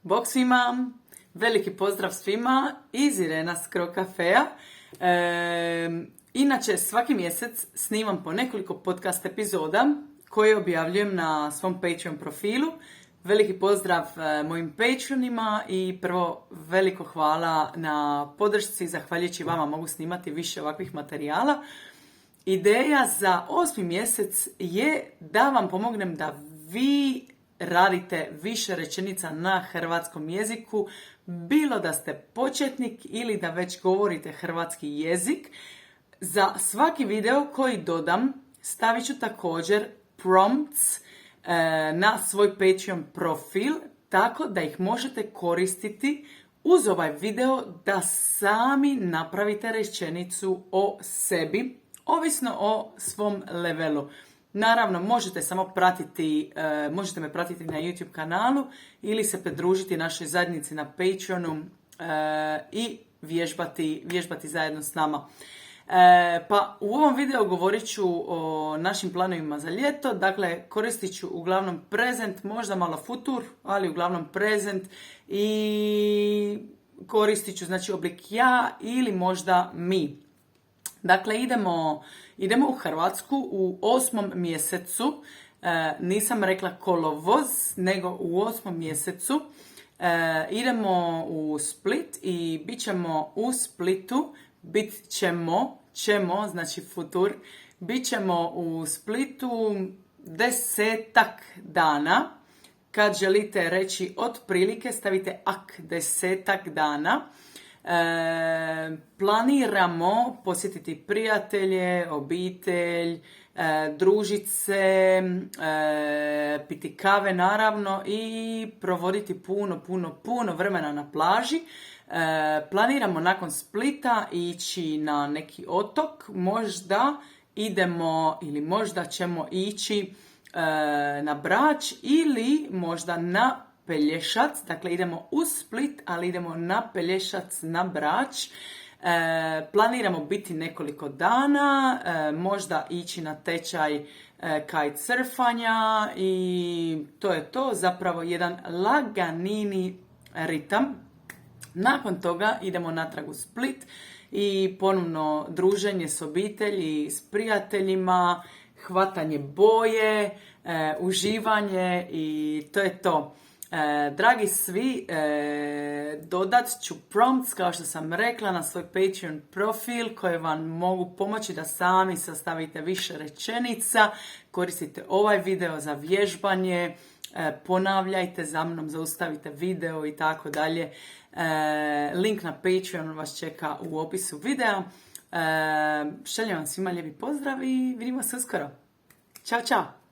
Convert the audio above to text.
Bog svima, veliki pozdrav svima iz Irena Skro Cafea. Inače, svaki mjesec snimam po nekoliko podcast epizoda koje objavljujem na svom Patreon profilu. Veliki pozdrav mojim Patreonima i prvo veliko hvala na podršci, zahvaljujući vama mogu snimati više ovakvih materijala. Ideja za 8. mjesec je da vam pomognem da vi radite više rečenica na hrvatskom jeziku, bilo da ste početnik ili da već govorite hrvatski jezik. Za svaki video koji dodam stavit ću također prompts na svoj Patreon profil, tako da ih možete koristiti uz ovaj video da sami napravite rečenicu o sebi, ovisno o svom levelu. Naravno, možete me pratiti na YouTube kanalu ili se pridružiti našoj zajednici na Patreonu i vježbati zajedno s nama. Pa u ovom videu govorit ću o našim planovima za ljeto. Dakle, koristit ću uglavnom present, možda malo futur, ali uglavnom present i koristit ću znači oblik ja ili možda mi. Dakle, idemo u Hrvatsku u 8. mjesecu, nisam rekla kolovoz, nego u 8. mjesecu. Idemo u Split i bit ćemo u Splitu, ćemo, znači futur, bit ćemo u Splitu 10 dana. Kad želite reći otprilike, stavite 10 dana. Planiramo posjetiti prijatelje, obitelj, družit se, piti kave naravno i provoditi puno vremena na plaži. Planiramo nakon Splita ići na neki otok, možda idemo ili možda ćemo ići na Brač ili možda na Pelješac. Dakle, idemo u Split, ali idemo na Pelješac, na Brač. Planiramo biti nekoliko dana, možda ići na tečaj kitesurfanja i to je to, zapravo jedan laganini ritam. Nakon toga idemo natrag u Split i ponovno druženje s obitelji, s prijateljima, hvatanje boje, uživanje i to je to. Dragi svi, dodat ću prompts, kao što sam rekla, na svoj Patreon profil koje vam mogu pomoći da sami sastavite više rečenica, koristite ovaj video za vježbanje, ponavljajte za mnom, zaustavite video i tako dalje. Link na Patreon vas čeka u opisu videa. Šaljem vam svima lijepi pozdrav i vidimo se uskoro. Ćao, čao!